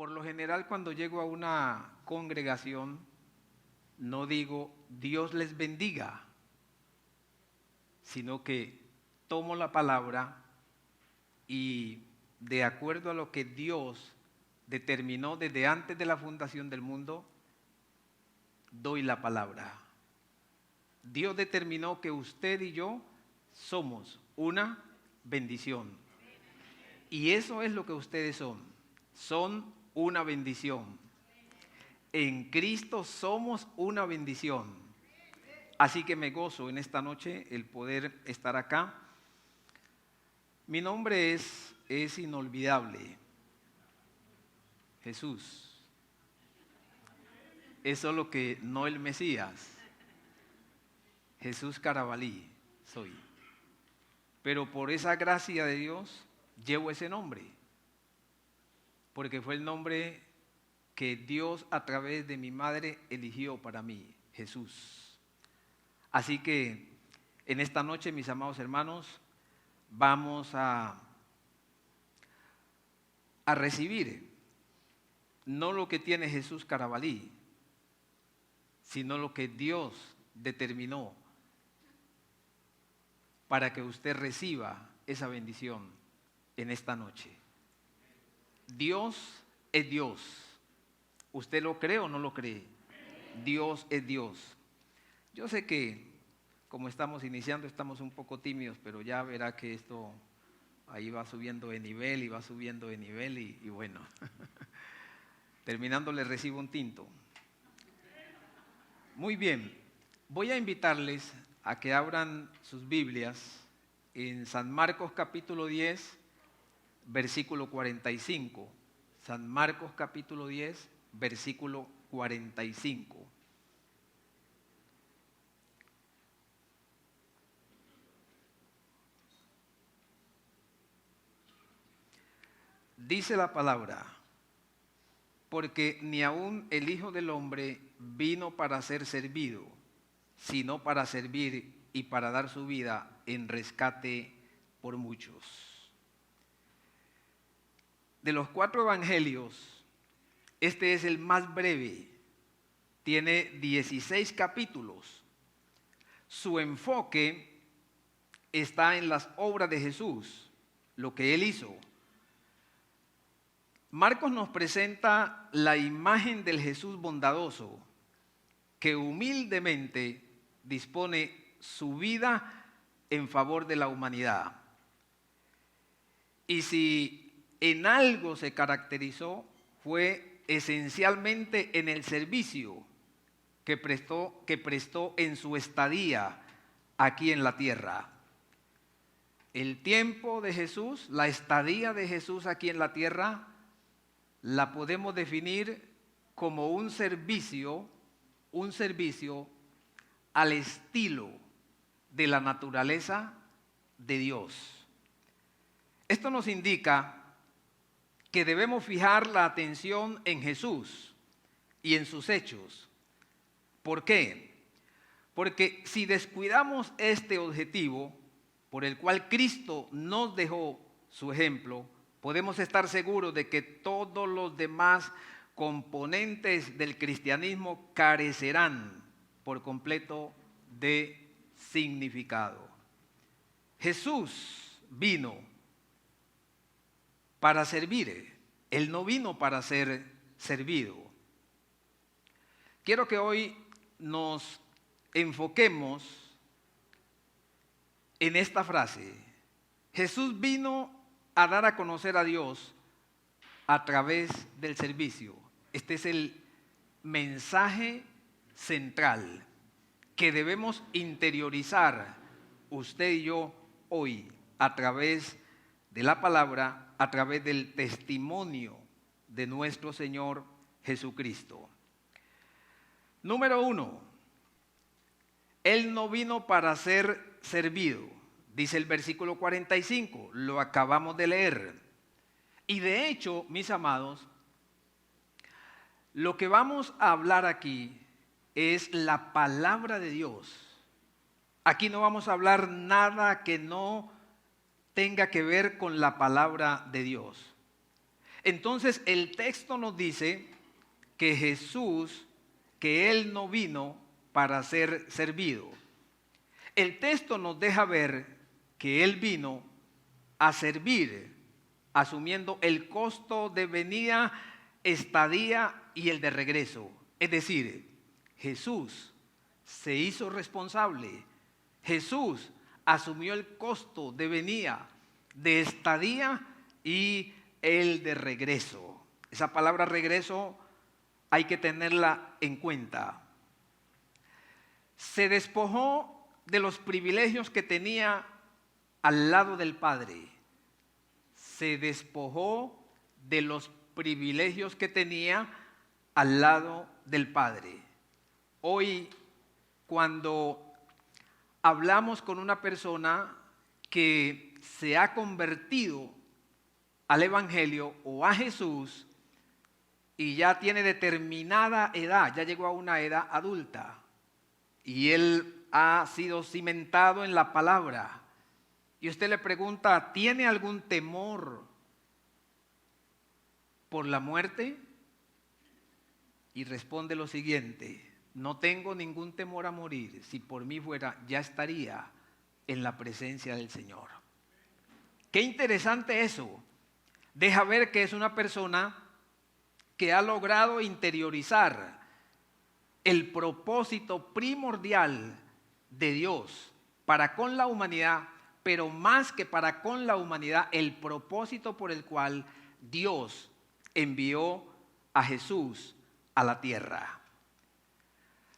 Por lo general, cuando llego a una congregación, no digo Dios les bendiga, sino que tomo la palabra y de acuerdo a lo que Dios determinó desde antes de la fundación del mundo, doy la palabra. Dios determinó que usted y yo somos una bendición. Y eso es lo que ustedes son. Son una bendición. En Cristo somos una bendición. Así que me gozo en esta noche el poder estar acá. Mi nombre es inolvidable. Jesús. Es solo que no el Mesías. Jesús Carabalí soy. Pero por esa gracia de Dios llevo ese nombre. Porque fue el nombre que Dios a través de mi madre eligió para mí, Jesús. Así que en esta noche, mis amados hermanos, vamos a recibir no lo que tiene Jesús Carabalí, sino lo que Dios determinó para que usted reciba esa bendición en esta noche. Dios es Dios. ¿Usted lo cree o no lo cree? Dios es Dios. Yo sé que como estamos iniciando estamos un poco tímidos, pero ya verá que esto ahí va subiendo de nivel y va subiendo de nivel y bueno, terminando le recibo un tinto. Muy bien, voy a invitarles a que abran sus Biblias en San Marcos capítulo 10, versículo 45. San Marcos capítulo 10, versículo 45. Dice la palabra, porque ni aun el Hijo del Hombre vino para ser servido, sino para servir y para dar su vida en rescate por muchos. De los 4 evangelios, este es el más breve, tiene 16 capítulos. Su enfoque está en las obras de Jesús, lo que Él hizo. Marcos nos presenta la imagen del Jesús bondadoso, que humildemente dispone su vida en favor de la humanidad. Y si en algo se caracterizó, fue esencialmente en el servicio que prestó en su estadía aquí en la tierra. El tiempo de Jesús, la estadía de Jesús aquí en la tierra, la podemos definir como un servicio al estilo de la naturaleza de Dios. Esto nos indica que debemos fijar la atención en Jesús y en sus hechos. ¿Por qué? Porque si descuidamos este objetivo por el cual Cristo nos dejó su ejemplo, podemos estar seguros de que todos los demás componentes del cristianismo carecerán por completo de significado. Jesús vino para servir, Él no vino para ser servido. Quiero que hoy nos enfoquemos en esta frase. Jesús vino a dar a conocer a Dios a través del servicio. Este es el mensaje central que debemos interiorizar usted y yo hoy a través de la palabra, a través del testimonio de nuestro Señor Jesucristo. Número 1, Él no vino para ser servido. Dice el versículo 45, lo acabamos de leer. Y de hecho, mis amados, lo que vamos a hablar aquí es la palabra de Dios. Aquí no vamos a hablar nada que no tenga que ver con la palabra de Dios. Entonces el texto nos dice que Jesús, que Él no vino para ser servido. El texto nos deja ver que Él vino a servir, asumiendo el costo de venida, estadía y el de regreso. Es decir, Jesús se hizo responsable. Jesús asumió el costo de venida, de estadía y el de regreso. Esa palabra regreso hay que tenerla en cuenta. Se despojó de los privilegios que tenía al lado del Padre. Se despojó de los privilegios que tenía al lado del Padre. Hoy, cuando hablamos con una persona que se ha convertido al Evangelio o a Jesús y ya tiene determinada edad, ya llegó a una edad adulta y él ha sido cimentado en la palabra, y usted le pregunta, ¿tiene algún temor por la muerte? Y responde lo siguiente: no tengo ningún temor a morir. Si por mí fuera, ya estaría en la presencia del Señor. Qué interesante eso. Deja ver que es una persona que ha logrado interiorizar el propósito primordial de Dios para con la humanidad, pero más que para con la humanidad, el propósito por el cual Dios envió a Jesús a la tierra.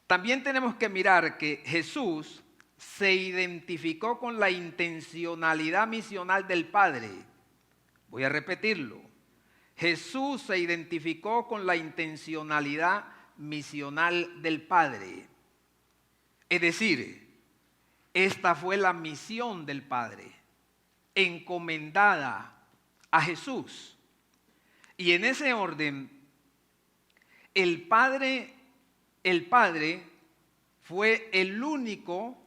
También tenemos que mirar que Jesús se identificó con la intencionalidad misional del Padre. Voy a repetirlo. Jesús se identificó con la intencionalidad misional del Padre. Es decir, esta fue la misión del Padre, encomendada a Jesús. Y en ese orden, el Padre fue el único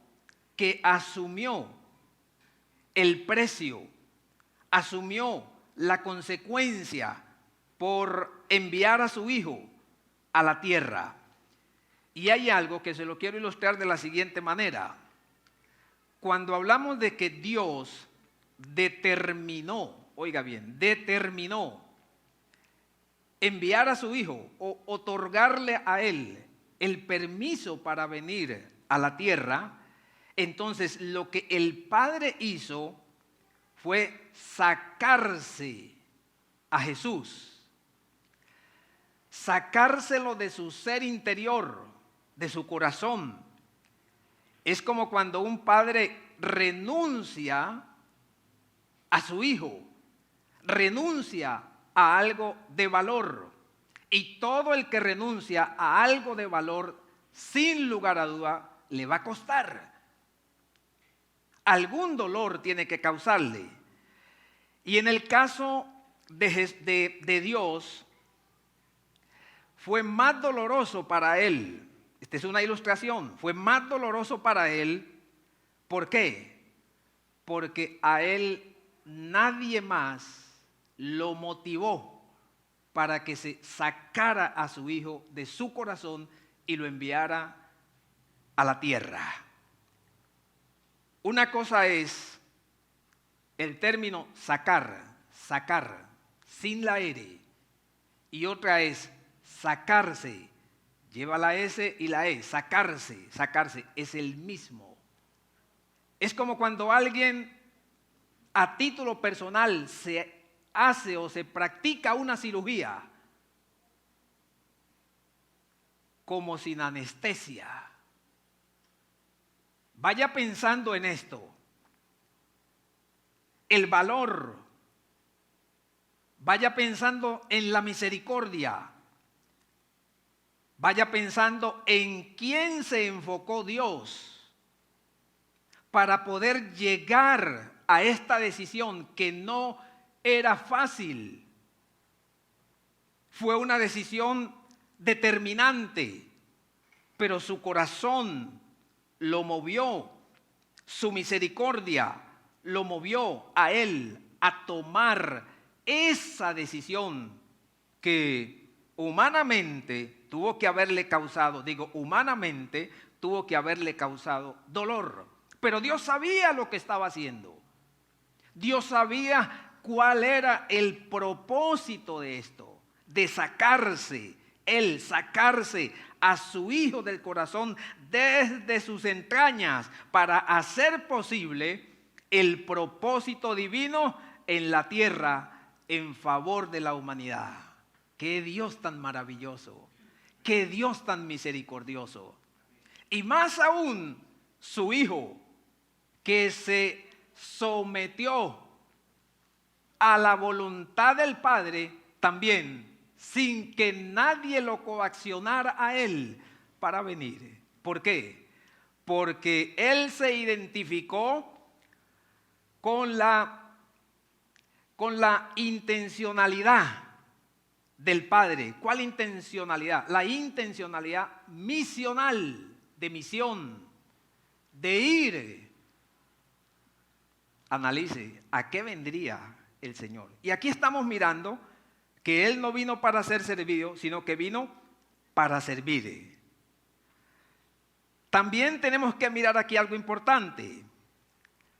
que asumió el precio, asumió la consecuencia por enviar a su Hijo a la tierra. Y hay algo que se lo quiero ilustrar de la siguiente manera. Cuando hablamos de que Dios determinó, oiga bien, determinó enviar a su Hijo o otorgarle a Él el permiso para venir a la tierra, entonces lo que el Padre hizo fue sacarse a Jesús, sacárselo de su ser interior, de su corazón. Es como cuando un padre renuncia a su hijo, renuncia a algo de valor. Y todo el que renuncia a algo de valor, sin lugar a duda, le va a costar. Algún dolor tiene que causarle. Y en el caso de Dios, fue más doloroso para Él. Esta es una ilustración. Fue más doloroso para Él. ¿Por qué? Porque a Él nadie más lo motivó para que se sacara a su Hijo de su corazón y lo enviara a la tierra. Una cosa es el término sacar, sin la R, y otra es sacarse, lleva la S y la E, sacarse, es el mismo. Es como cuando alguien a título personal se hace o se practica una cirugía como sin anestesia. Vaya pensando en esto. El valor. Vaya pensando en la misericordia. Vaya pensando en quién se enfocó Dios para poder llegar a esta decisión que no era fácil. Fue una decisión determinante, pero su corazón lo movió, su misericordia lo movió a él a tomar esa decisión que humanamente tuvo que haberle causado, humanamente tuvo que haberle causado dolor. Pero Dios sabía lo que estaba haciendo. Dios sabía cuál era el propósito de esto, de sacarse a su hijo del corazón desde sus entrañas para hacer posible el propósito divino en la tierra en favor de la humanidad. ¡Qué Dios tan maravilloso! ¡Qué Dios tan misericordioso! Y más aún, su hijo, que se sometió a la voluntad del Padre también, sin que nadie lo coaccionara a él para venir. ¿Por qué? Porque él se identificó con la intencionalidad del Padre. ¿Cuál intencionalidad? La intencionalidad misional, de misión, de ir. Analice, ¿a qué vendría el Señor? Y aquí estamos mirando que Él no vino para ser servido, sino que vino para servir. También tenemos que mirar aquí algo importante.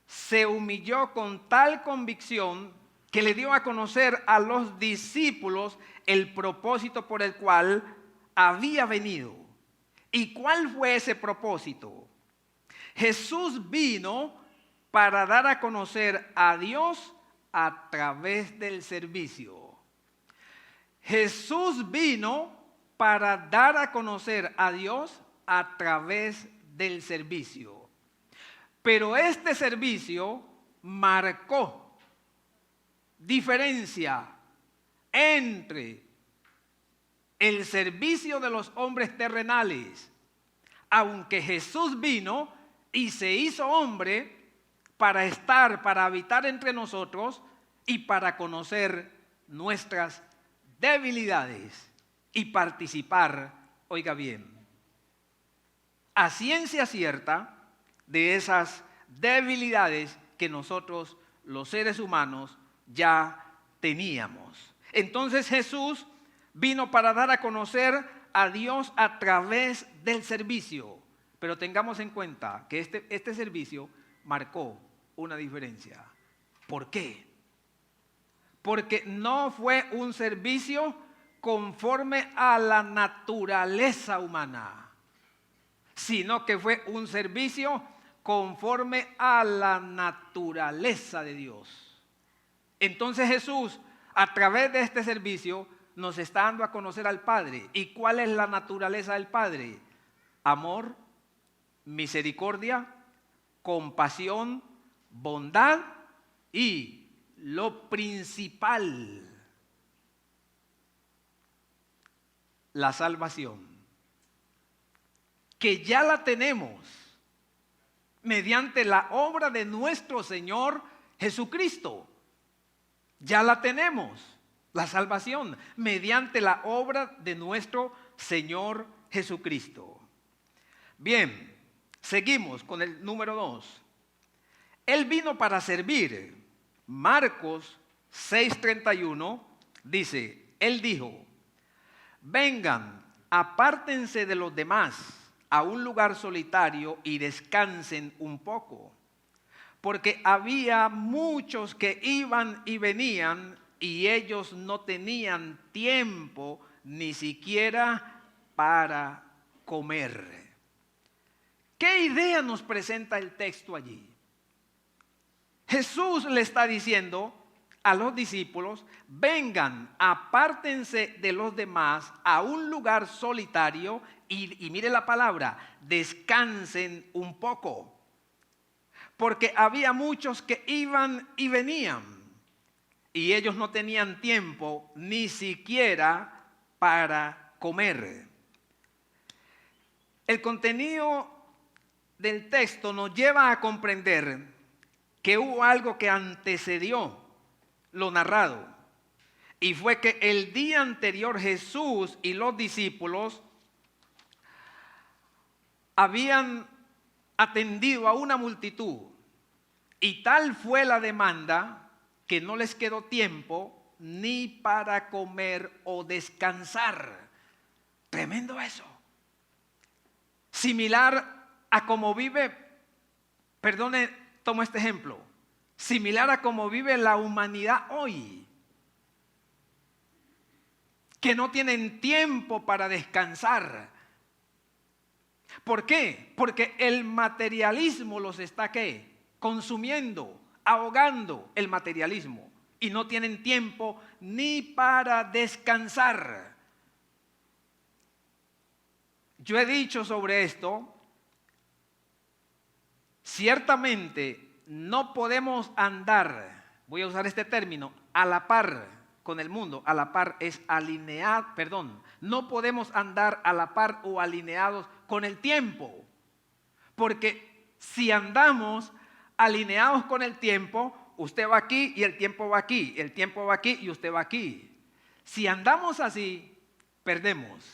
Se humilló con tal convicción que le dio a conocer a los discípulos el propósito por el cual había venido. ¿Y cuál fue ese propósito? Jesús vino para dar a conocer a Dios a través del servicio. Jesús vino para dar a conocer a Dios a través del servicio. Pero este servicio marcó diferencia entre el servicio de los hombres terrenales, aunque Jesús vino y se hizo hombre para habitar entre nosotros y para conocer nuestras debilidades y participar, oiga bien, a ciencia cierta de esas debilidades que nosotros los seres humanos ya teníamos. Entonces Jesús vino para dar a conocer a Dios a través del servicio. Pero tengamos en cuenta que este servicio marcó una diferencia. ¿Por qué? Porque no fue un servicio conforme a la naturaleza humana, sino que fue un servicio conforme a la naturaleza de Dios. Entonces Jesús, a través de este servicio, nos está dando a conocer al Padre. ¿Y cuál es la naturaleza del Padre? Amor, misericordia, compasión, bondad y lo principal, la salvación, que ya la tenemos mediante la obra de nuestro Señor Jesucristo. Ya la tenemos, la salvación, mediante la obra de nuestro Señor Jesucristo. Bien, seguimos con el número 2. Él vino para servir. Marcos 6:31 dice, Él dijo, vengan, apártense de los demás a un lugar solitario y descansen un poco. Porque había muchos que iban y venían y ellos no tenían tiempo ni siquiera para comer. ¿Qué idea nos presenta el texto allí? Jesús le está diciendo a los discípulos, vengan, apártense de los demás a un lugar solitario y mire la palabra, descansen un poco. Porque había muchos que iban y venían y ellos no tenían tiempo ni siquiera para comer. El contenido del texto nos lleva a comprender que hubo algo que antecedió lo narrado, y fue que el día anterior Jesús y los discípulos habían atendido a una multitud, y tal fue la demanda que no les quedó tiempo ni para comer o descansar. Tremendo eso. Similar a cómo vive, perdone, tomo este ejemplo, similar a cómo vive la humanidad hoy, que no tienen tiempo para descansar. ¿Por qué? Porque el materialismo los está ¿qué? Consumiendo, ahogando el materialismo, y no tienen tiempo ni para descansar. Yo he dicho sobre esto, ciertamente no podemos andar, voy a usar este término, a la par con el mundo. A la par es alinear, perdón, no podemos andar a la par o alineados con el tiempo, porque si andamos alineados con el tiempo, usted va aquí y el tiempo va aquí, el tiempo va aquí y usted va aquí. Si andamos así, perdemos,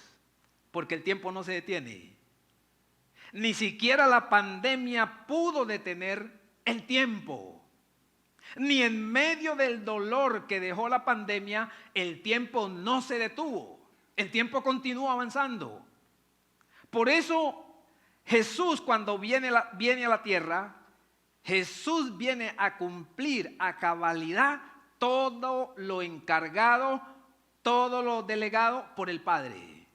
porque el tiempo no se detiene. Ni siquiera la pandemia pudo detener el tiempo. Ni en medio del dolor que dejó la pandemia, el tiempo no se detuvo. El tiempo continúa avanzando. Por eso Jesús, cuando viene a la tierra, Jesús viene a cumplir a cabalidad todo lo encargado, todo lo delegado por el Padre.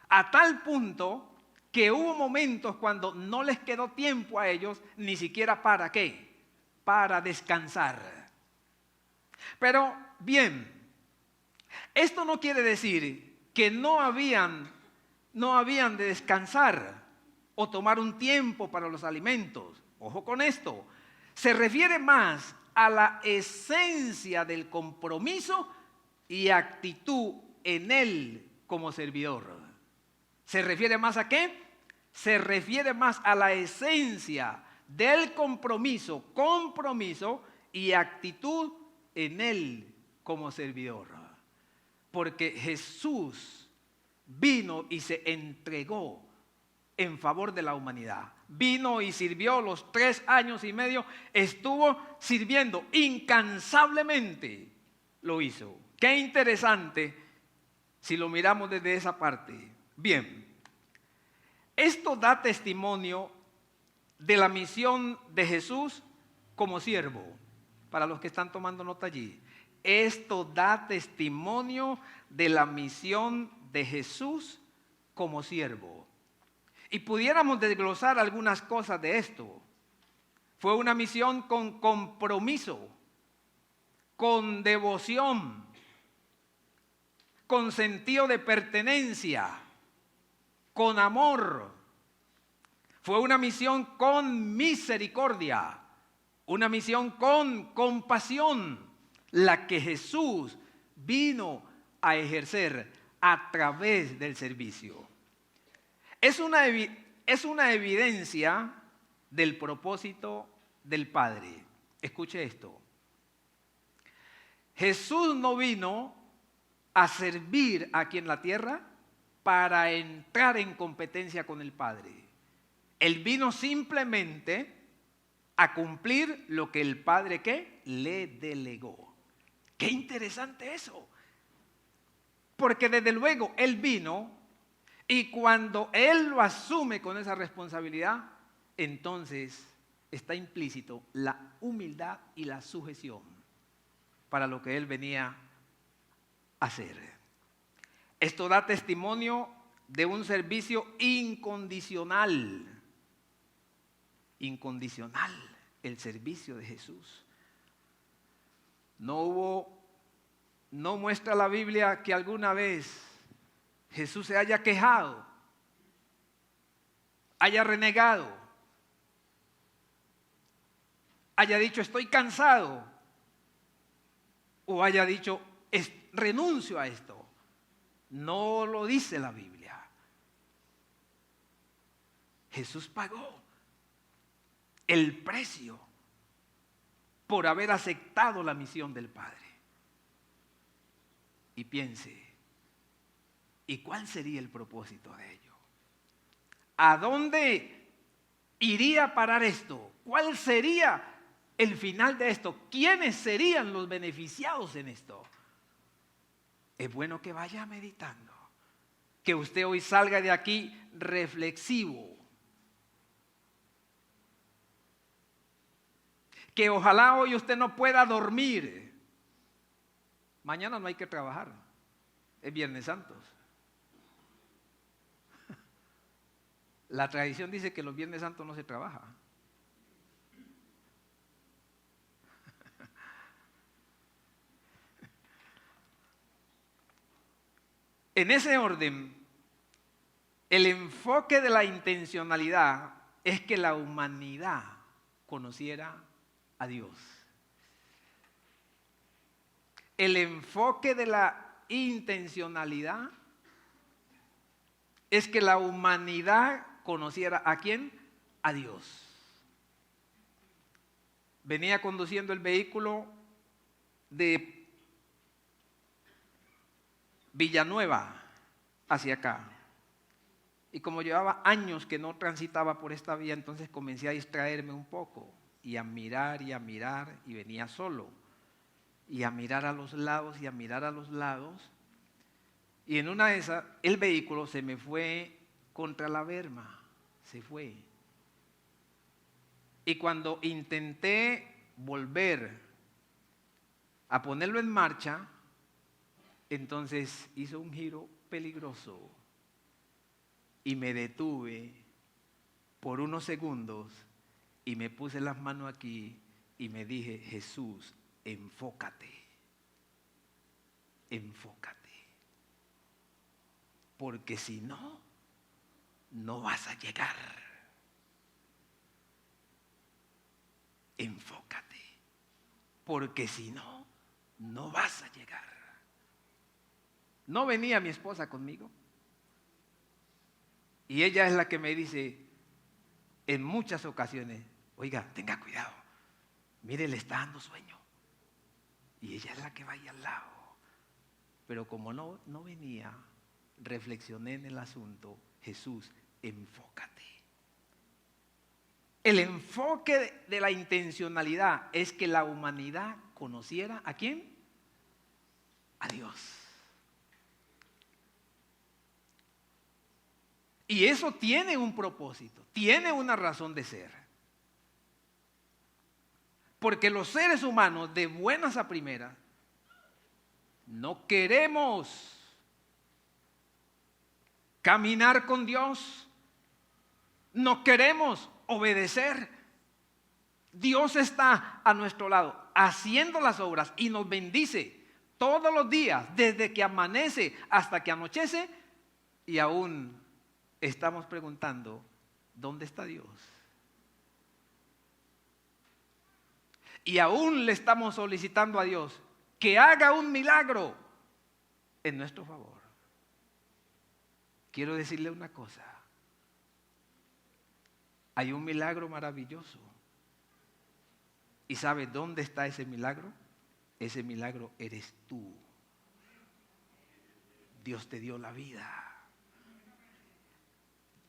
A tal punto que hubo momentos cuando no les quedó tiempo a ellos ni siquiera para ¿qué? Para descansar. Pero bien, esto no quiere decir que no habían de descansar o tomar un tiempo para los alimentos. Ojo con esto, se refiere más a la esencia del compromiso y actitud en él como servidor. ¿Se refiere más a qué? Se refiere más a la esencia del compromiso y actitud en él como servidor. Porque Jesús vino y se entregó en favor de la humanidad. Vino y sirvió los 3 años y medio, estuvo sirviendo incansablemente, lo hizo. Qué interesante si lo miramos desde esa parte. Bien, esto da testimonio de la misión de Jesús como siervo. Para los que están tomando nota allí, esto da testimonio de la misión de Jesús como siervo. Y pudiéramos desglosar algunas cosas de esto. Fue una misión con compromiso, con devoción, con sentido de pertenencia, con amor. Fue una misión con misericordia, una misión con compasión, la que Jesús vino a ejercer a través del servicio. Es una evidencia del propósito del Padre. Escuche esto. Jesús no vino a servir aquí en la tierra para entrar en competencia con el Padre. Él vino simplemente a cumplir lo que el Padre ¿qué? Le delegó. Qué interesante eso. Porque desde luego Él vino y cuando Él lo asume con esa responsabilidad, entonces está implícito la humildad y la sujeción para lo que Él venía a hacer. Esto da testimonio de un servicio incondicional. Incondicional, el servicio de Jesús. No muestra la Biblia que alguna vez Jesús se haya quejado, haya renegado, haya dicho estoy cansado, o haya dicho renuncio a esto. No lo dice la Biblia. Jesús pagó el precio por haber aceptado la misión del Padre. Y piense, ¿y cuál sería el propósito de ello? ¿A dónde iría a parar esto? ¿Cuál sería el final de esto, ¿quiénes serían los beneficiados en esto? Es bueno que vaya meditando, que usted hoy salga de aquí reflexivo, que ojalá hoy usted no pueda dormir. Mañana no hay que trabajar, es Viernes Santo. La tradición dice que los Viernes Santos no se trabaja. En ese orden, el enfoque de la intencionalidad es que la humanidad conociera a Dios. El enfoque de la intencionalidad es que la humanidad conociera ¿a quién? A Dios. Venía conduciendo el vehículo de Villanueva hacia acá. Y como llevaba años que no transitaba por esta vía, entonces comencé a distraerme un poco y a mirar y venía solo. Y a mirar a los lados y a mirar a los lados. Y en una de esas, el vehículo se me fue contra la berma, se fue. Y cuando intenté volver a ponerlo en marcha, entonces hizo un giro peligroso y me detuve por unos segundos y me puse las manos aquí y me dije: Jesús, enfócate, enfócate, porque si no, no vas a llegar. Enfócate, porque si no, no vas a llegar. No venía mi esposa conmigo y ella es la que me dice en muchas ocasiones: oiga, tenga cuidado, mire, le está dando sueño. Y ella es la que va ahí al lado. Pero como no venía, reflexioné en el asunto: Jesús, enfócate. El enfoque de la intencionalidad es que la humanidad conociera ¿a quién? A Dios. Y eso tiene un propósito, tiene una razón de ser. Porque los seres humanos, de buenas a primeras, no queremos caminar con Dios, no queremos obedecer. Dios está a nuestro lado haciendo las obras y nos bendice todos los días, desde que amanece hasta que anochece, y aún estamos preguntando: ¿dónde está Dios? Y aún le estamos solicitando a Dios que haga un milagro en nuestro favor. Quiero decirle una cosa: hay un milagro maravilloso. ¿Y sabe dónde está ese milagro? Ese milagro eres tú. Dios te dio la vida.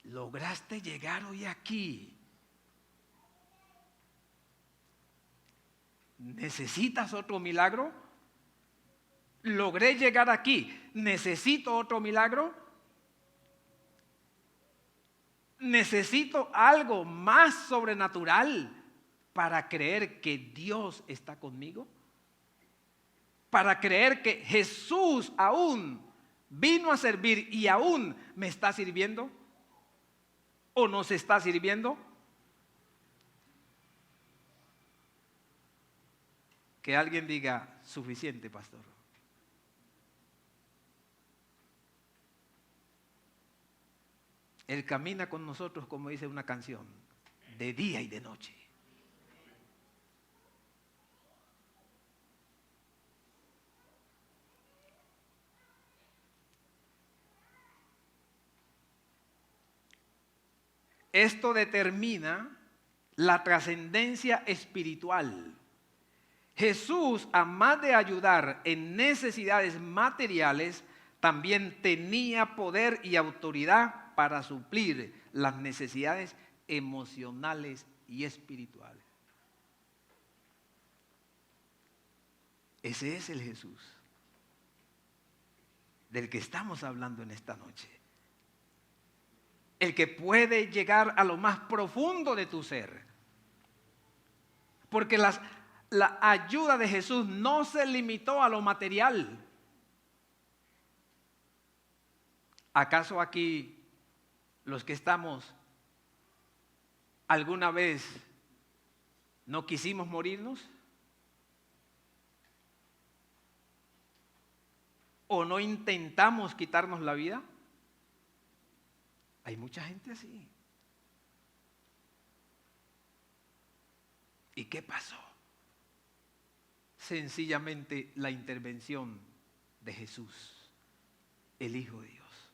Lograste llegar hoy aquí. ¿Necesitas otro milagro? Logré llegar aquí. ¿Necesito otro milagro? ¿Necesito algo más sobrenatural para creer que Dios está conmigo? Para creer que Jesús aún vino a servir y aún me está sirviendo o nos está sirviendo. Que alguien diga: suficiente, pastor. Él camina con nosotros, como dice una canción, de día y de noche. Esto determina la trascendencia espiritual. Jesús, además de ayudar en necesidades materiales, también tenía poder y autoridad para suplir las necesidades emocionales y espirituales. Ese es el Jesús del que estamos hablando en esta noche. El que puede llegar a lo más profundo de tu ser. Porque la ayuda de Jesús no se limitó a lo material. ¿Acaso aquí los que estamos alguna vez no quisimos morirnos? ¿O no intentamos quitarnos la vida? Hay mucha gente así. ¿Y qué pasó? Sencillamente la intervención de Jesús, el Hijo de Dios.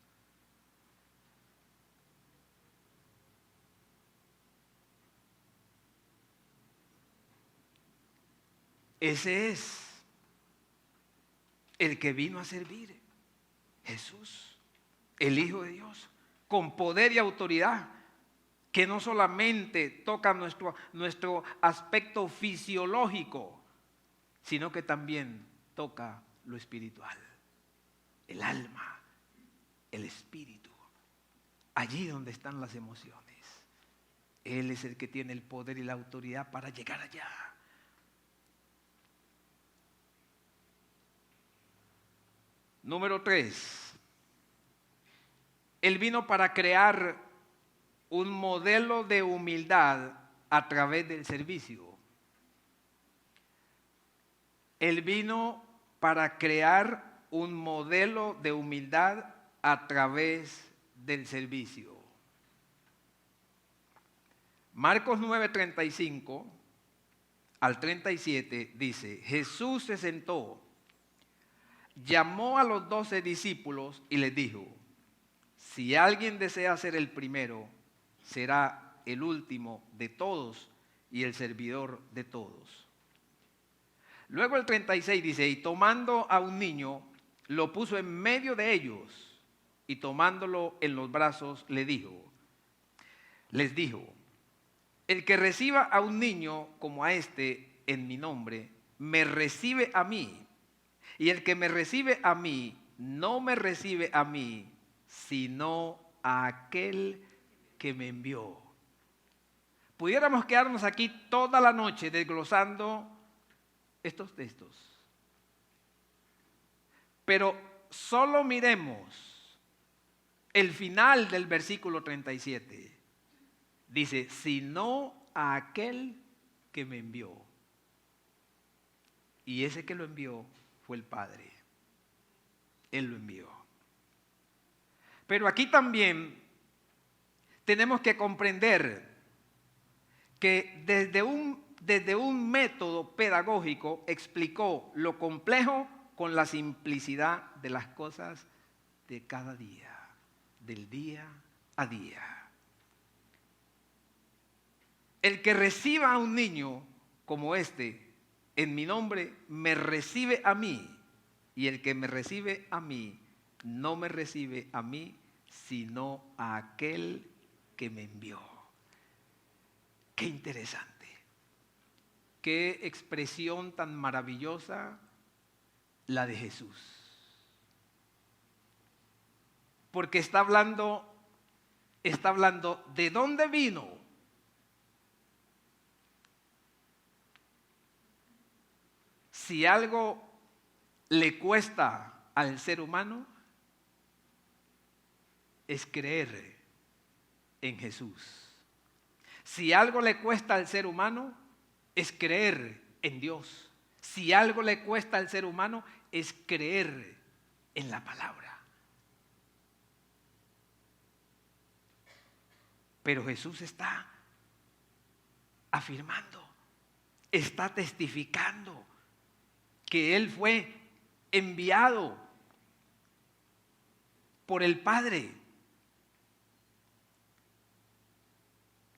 Ese es el que vino a servir, Jesús, el Hijo de Dios, con poder y autoridad, que no solamente toca nuestro aspecto fisiológico, sino que también toca lo espiritual, el alma, el espíritu, allí donde están las emociones. Él es el que tiene el poder y la autoridad para llegar allá. Número 3. Él vino para crear un modelo de humildad a través del servicio. Él vino para crear un modelo de humildad a través del servicio. Marcos 9:35 al 37 dice: Jesús se sentó, llamó a los 12 discípulos y les dijo: si alguien desea ser el primero, será el último de todos y el servidor de todos. Luego el 36 dice: y tomando a un niño, lo puso en medio de ellos, y tomándolo en los brazos, les dijo, el que reciba a un niño como a este en mi nombre, me recibe a mí. Y el que me recibe a mí, no me recibe a mí, sino a aquel que me envió. Pudiéramos quedarnos aquí toda la noche desglosando estos textos. Pero solo miremos el final del versículo 37. Dice: sino a aquel que me envió. Y ese que lo envió fue el Padre. Él lo envió. Pero aquí también tenemos que comprender que desde un método pedagógico explicó lo complejo con la simplicidad de las cosas de cada día, del día a día. El que reciba a un niño como este en mi nombre, me recibe a mí, y el que me recibe a mí, no me recibe a mí, sino a aquel que me envió. Qué interesante. Qué expresión tan maravillosa la de Jesús. Porque está hablando de dónde vino. Si algo le cuesta al ser humano, es creer en Jesús. Si algo le cuesta al ser humano, es creer en Dios. Si algo le cuesta al ser humano, es creer en la palabra. Pero Jesús está afirmando, está testificando que Él fue enviado por el Padre.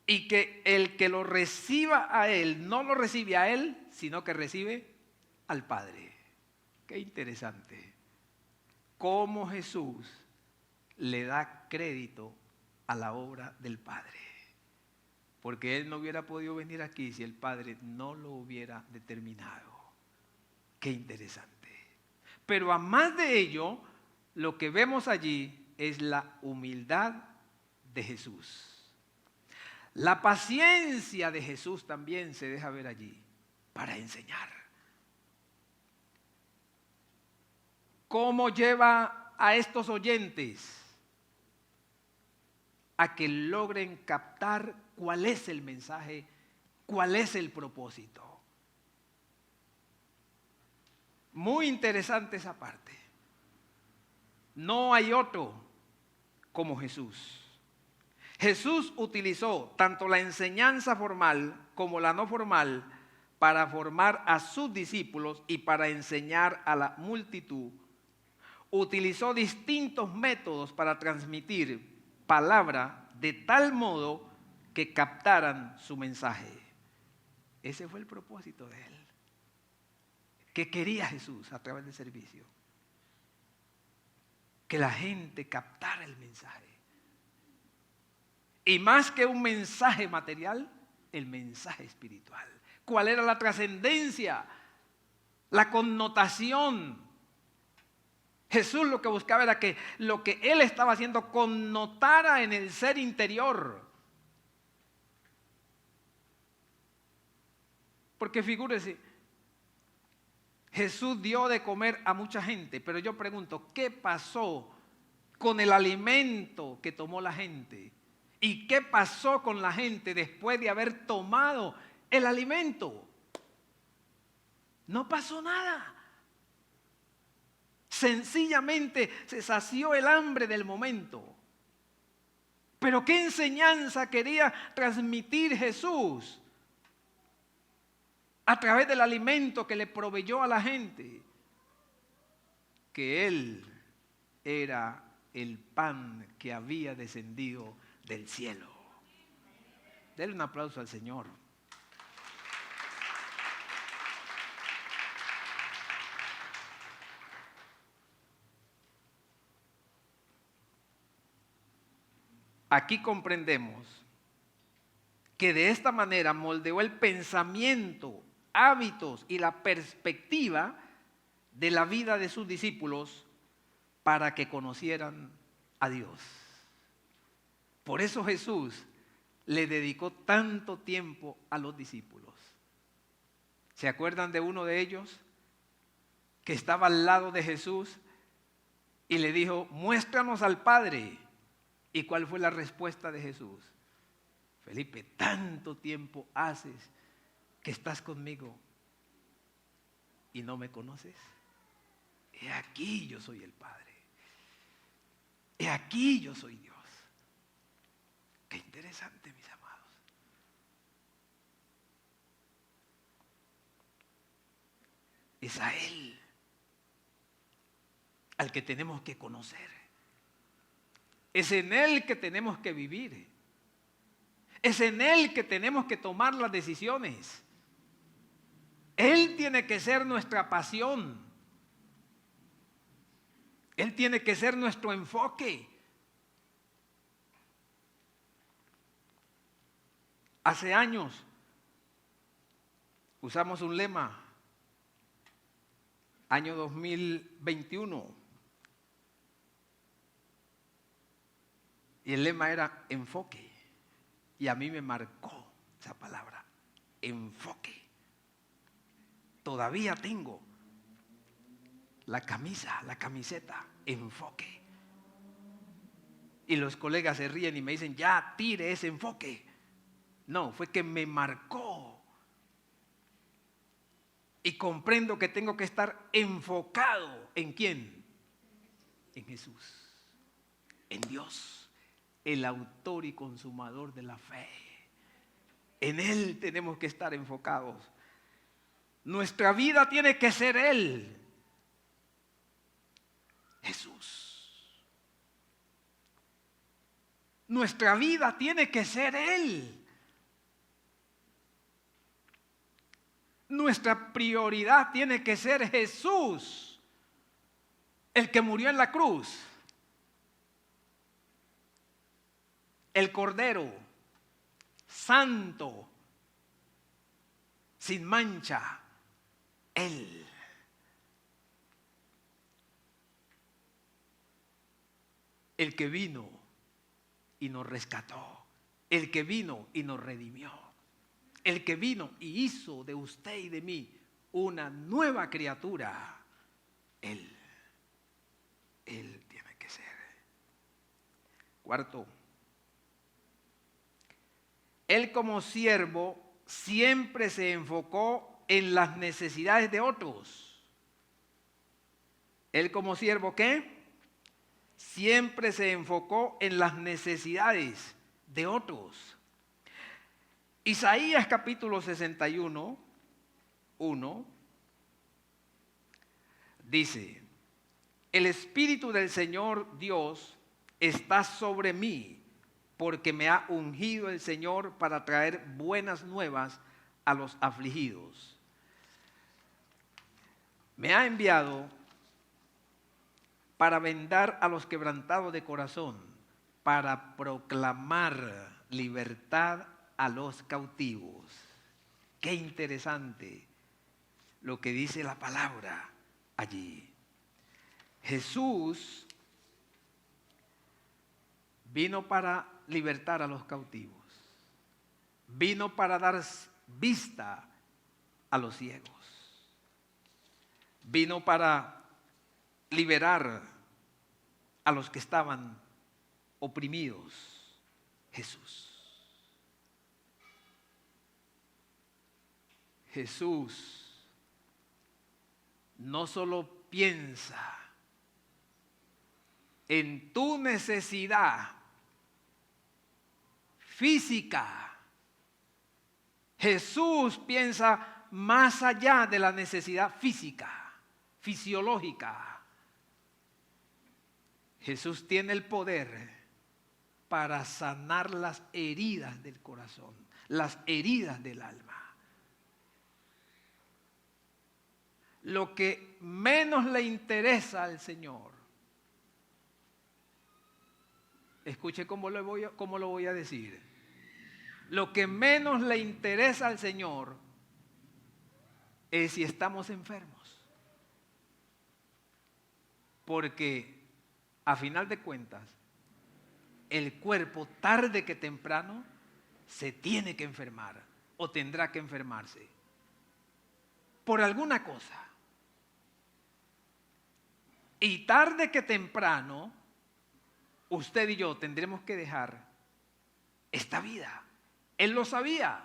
Y que el que lo reciba a Él, no lo recibe a Él, sino que recibe al Padre. Qué interesante. Cómo Jesús le da crédito a la obra del Padre. Porque Él no hubiera podido venir aquí si el Padre no lo hubiera determinado. Qué interesante. Pero a más de ello, lo que vemos allí es la humildad de Jesús. La paciencia de Jesús también se deja ver allí para enseñar. ¿Cómo lleva a estos oyentes a que logren captar cuál es el mensaje, cuál es el propósito? Muy interesante esa parte. No hay otro como Jesús. Jesús utilizó tanto la enseñanza formal como la no formal para formar a sus discípulos y para enseñar a la multitud. Utilizó distintos métodos para transmitir palabra de tal modo que captaran su mensaje. Ese fue el propósito de él. ¿Qué quería Jesús a través del servicio? Que la gente captara el mensaje. Y más que un mensaje material, el mensaje espiritual. ¿Cuál era la trascendencia? La connotación. Jesús lo que buscaba era que lo que él estaba haciendo connotara en el ser interior. Porque figúrese, Jesús dio de comer a mucha gente, pero yo pregunto, ¿qué pasó con el alimento que tomó la gente? ¿Y qué pasó con la gente después de haber tomado el alimento? No pasó nada. Sencillamente se sació el hambre del momento. Pero ¿qué enseñanza quería transmitir Jesús a través del alimento que le proveyó a la gente? Que Él era el pan que había descendido del cielo. Denle un aplauso al Señor. Aquí comprendemos que de esta manera moldeó el pensamiento, hábitos y la perspectiva de la vida de sus discípulos para que conocieran a Dios. Por eso Jesús le dedicó tanto tiempo a los discípulos. ¿Se acuerdan de uno de ellos que estaba al lado de Jesús y le dijo, muéstranos al Padre? ¿Y cuál fue la respuesta de Jesús? Felipe, tanto tiempo haces que estás conmigo y no me conoces. He aquí yo soy el Padre. He aquí yo soy Dios. Qué interesante, mis amados. Es a Él al que tenemos que conocer. Es en Él que tenemos que vivir. Es en Él que tenemos que tomar las decisiones. Él tiene que ser nuestra pasión. Él tiene que ser nuestro enfoque. Hace años usamos un lema, año 2021. Y el lema era enfoque. Y a mí me marcó esa palabra, enfoque. Todavía tengo la camisa, la camiseta, enfoque. Y los colegas se ríen y me dicen, ya tire ese enfoque. No, fue que me marcó. Y comprendo que tengo que estar enfocado ¿en quién? En Jesús, en Dios. El autor y consumador de la fe. En Él tenemos que estar enfocados. Nuestra vida tiene que ser Él. Jesús. Nuestra vida tiene que ser Él. Nuestra prioridad tiene que ser Jesús, el que murió en la cruz. El Cordero, santo, sin mancha, Él. el que vino y nos rescató, el que vino y nos redimió, el que vino y hizo de usted y de mí una nueva criatura. Él tiene que ser. Cuarto, Él como siervo siempre se enfocó en las necesidades de otros. Él como siervo, ¿qué? Siempre se enfocó en las necesidades de otros. Isaías capítulo 61, 1, dice: el Espíritu del Señor Dios está sobre mí, porque me ha ungido el Señor para traer buenas nuevas a los afligidos. Me ha enviado para vendar a los quebrantados de corazón, para proclamar libertad a los cautivos. Qué interesante lo que dice la palabra allí. Jesús vino para libertar a los cautivos. Vino para dar vista a los ciegos. Vino para liberar a los que estaban oprimidos. Jesús no solo piensa en tu necesidad física. Jesús piensa más allá de la necesidad física, fisiológica. Jesús tiene el poder para sanar las heridas del corazón, las heridas del alma. Lo que menos le interesa al Señor, escuche cómo lo voy a decir. Lo que menos le interesa al Señor es si estamos enfermos. Porque a final de cuentas, el cuerpo tarde que temprano se tiene que enfermar o tendrá que enfermarse por alguna cosa. Y tarde que temprano, usted y yo tendremos que dejar esta vida. Él lo sabía.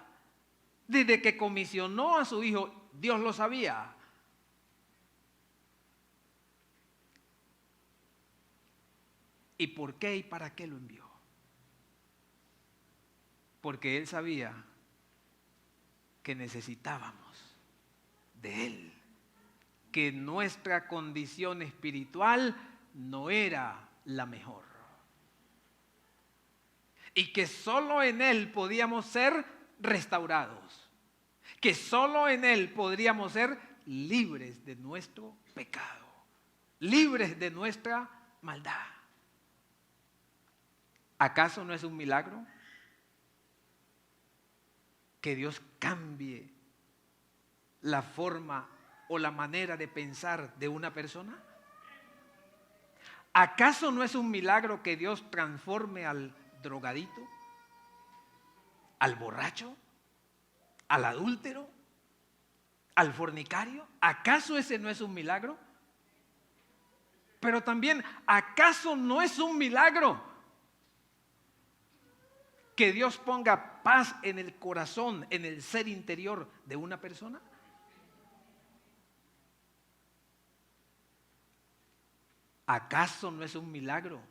Desde que comisionó a su Hijo, Dios lo sabía. ¿Y por qué y para qué lo envió? Porque Él sabía que necesitábamos de Él, que nuestra condición espiritual no era la mejor y que solo en Él podíamos ser restaurados, que solo en Él podríamos ser libres de nuestro pecado, libres de nuestra maldad. ¿Acaso no es un milagro que Dios cambie la forma o la manera de pensar de una persona? ¿Acaso no es un milagro que Dios transforme al drogadito, al borracho, al adúltero, al fornicario? ¿Acaso ese no es un milagro? Pero también, ¿acaso no es un milagro que Dios ponga paz en el corazón, en el ser interior de una persona? ¿Acaso no es un milagro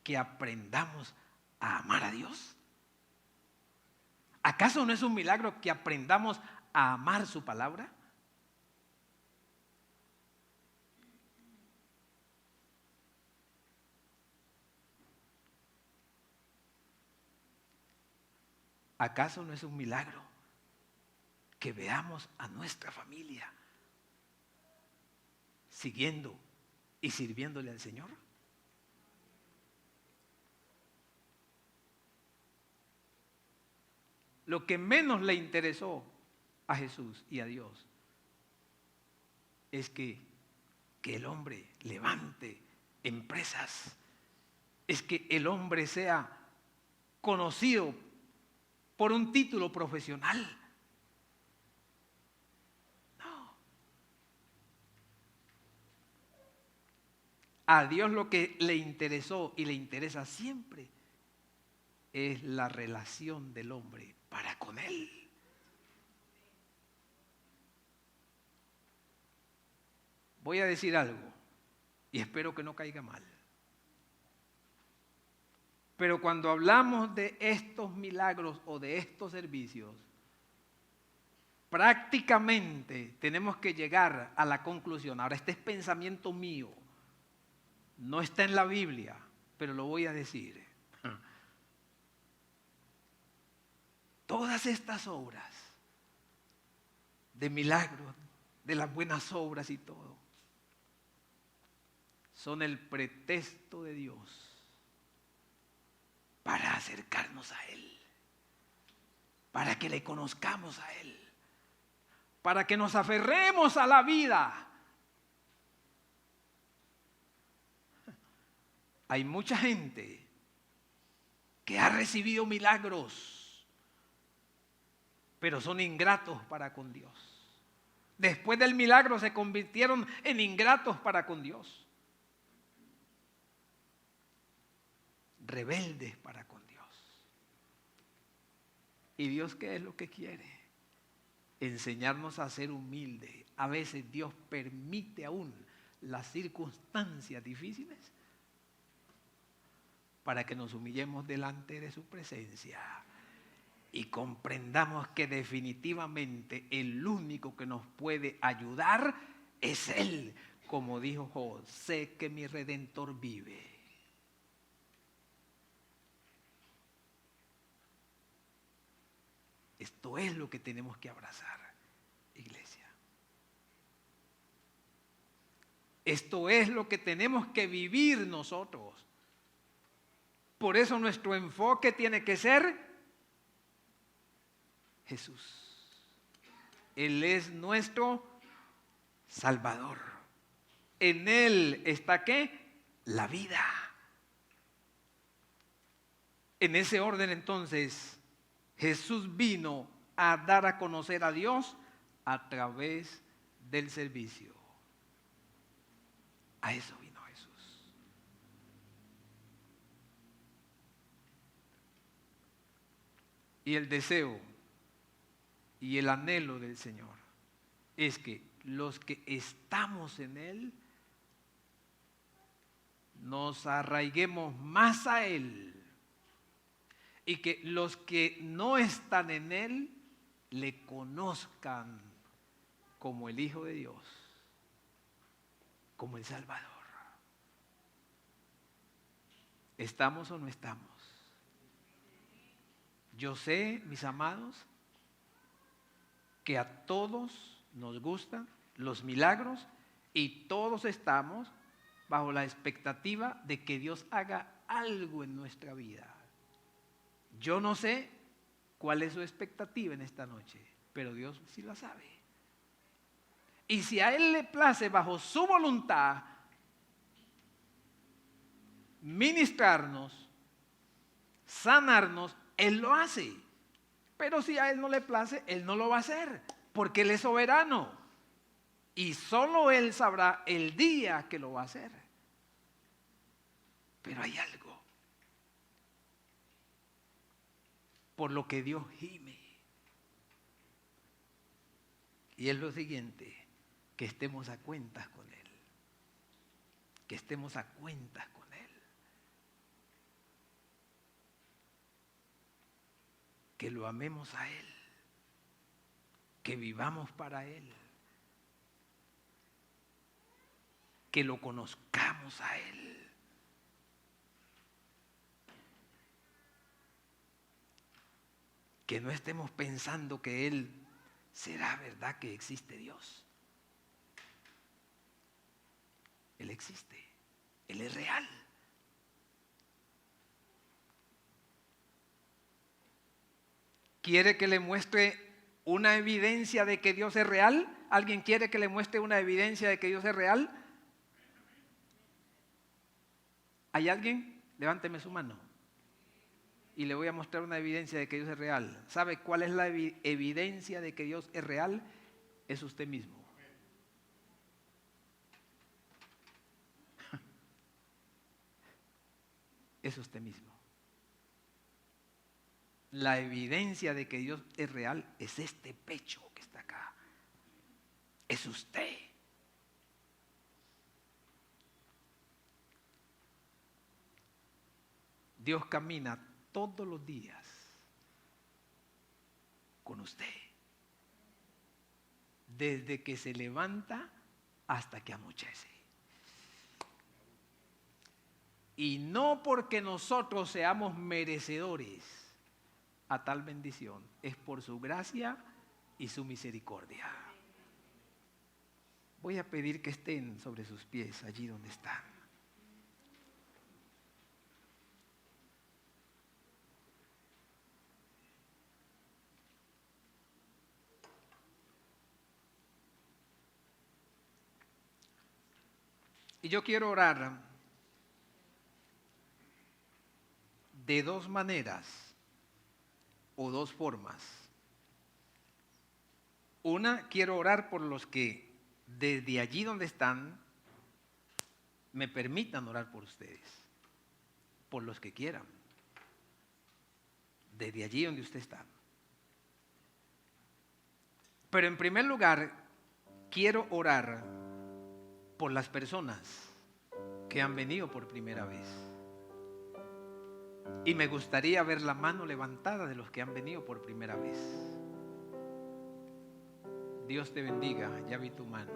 que aprendamos a amar a Dios? ¿Acaso no es un milagro que aprendamos a amar su palabra? ¿Acaso no es un milagro que veamos a nuestra familia siguiendo y sirviéndole al Señor? Lo que menos le interesó a Jesús y a Dios es que el hombre levante empresas es que el hombre sea conocido por un título profesional. No. A Dios lo que le interesó y le interesa siempre es la relación del hombre para con Él. Voy a decir algo y espero que no caiga mal. Pero cuando hablamos de estos milagros o de estos servicios, prácticamente tenemos que llegar a la conclusión. Ahora, este es pensamiento mío, no está en la Biblia, pero lo voy a decir. Todas estas obras de milagros, de las buenas obras y todo, son el pretexto de Dios para acercarnos a Él, para que le conozcamos a Él, para que nos aferremos a la vida. Hay mucha gente que ha recibido milagros, pero son ingratos para con Dios. Después del milagro se convirtieron en ingratos para con Dios. Rebeldes para con Dios. ¿Y Dios qué es lo que quiere? Enseñarnos a ser humildes. A veces Dios permite aún las circunstancias difíciles para que nos humillemos delante de su presencia y comprendamos que definitivamente el único que nos puede ayudar es Él. Como dijo Job, sé que mi Redentor vive. Esto es lo que tenemos que abrazar, iglesia. Esto es lo que tenemos que vivir nosotros. Por eso nuestro enfoque tiene que ser Jesús. Él es nuestro Salvador. En Él está ¿qué? La vida. En ese orden entonces, Jesús vino a dar a conocer a Dios a través del servicio. A eso vino Jesús. Y el deseo y el anhelo del Señor es que los que estamos en Él nos arraiguemos más a Él. Y que los que no están en Él le conozcan como el Hijo de Dios, como el Salvador. ¿Estamos o no estamos? Yo sé, mis amados, que a todos nos gustan los milagros y todos estamos bajo la expectativa de que Dios haga algo en nuestra vida. Yo no sé cuál es su expectativa en esta noche, pero Dios sí la sabe. Y si a Él le place bajo su voluntad ministrarnos, sanarnos, Él lo hace. Pero si a Él no le place, Él no lo va a hacer, porque Él es soberano. Y solo Él sabrá el día que lo va a hacer. Pero hay algo por lo que Dios gime. Y es lo siguiente, que estemos a cuentas con Él. Que estemos a cuentas con Él. Que lo amemos a Él. Que vivamos para Él. Que lo conozcamos a Él. Que no estemos pensando que Él será verdad que existe Dios. Él existe. Él es real. ¿Quiere que le muestre una evidencia de que Dios es real? ¿Alguien quiere que le muestre una evidencia de que Dios es real? ¿Hay alguien? Levánteme su mano. Y le voy a mostrar una evidencia de que Dios es real. ¿Sabe cuál es la evidencia de que Dios es real? Es usted mismo. Es usted mismo. La evidencia de que Dios es real es este pecho que está acá. Es usted. Dios camina todos los días con usted. Desde que se levanta hasta que anochece. Y no porque nosotros seamos merecedores a tal bendición, es por su gracia y su misericordia. Voy a pedir que estén sobre sus pies allí donde están. Y yo quiero orar de dos maneras o dos formas. Una, quiero orar por los que desde allí donde están me permitan orar por ustedes, por los que quieran, desde allí donde usted está. Pero en primer lugar, quiero orar por las personas que han venido por primera vez. Y me gustaría ver la mano levantada de los que han venido por primera vez. Dios te bendiga, ya vi tu mano.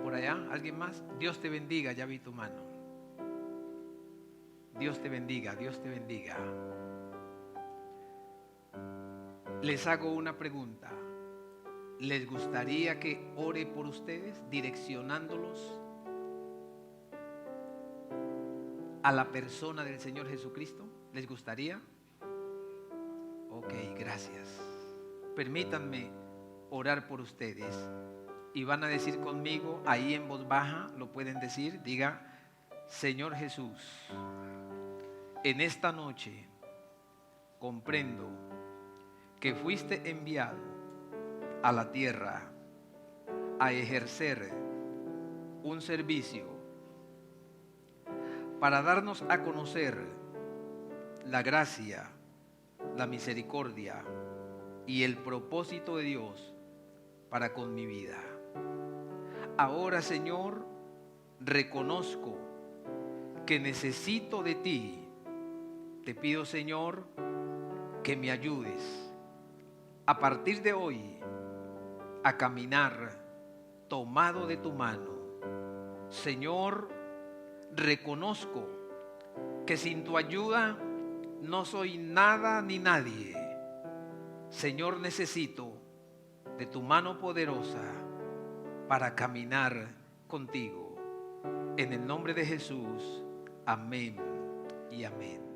Por allá, ¿alguien más? Dios te bendiga, ya vi tu mano. Dios te bendiga, Dios te bendiga. Les hago una pregunta. ¿Les gustaría que ore por ustedes, direccionándolos a la persona del Señor Jesucristo? ¿Les gustaría? Ok, gracias. Permítanme orar por ustedes. Y van a decir conmigo, ahí en voz baja, lo pueden decir, diga, Señor Jesús, en esta noche comprendo que fuiste enviado a la tierra a ejercer un servicio para darnos a conocer la gracia, la misericordia y el propósito de Dios para con mi vida. Ahora, Señor, reconozco que necesito de ti. Te pido, Señor, que me ayudes a partir de hoy a caminar tomado de tu mano. Señor, reconozco que sin tu ayuda no soy nada ni nadie. Señor, necesito de tu mano poderosa para caminar contigo. En el nombre de Jesús, amén y amén.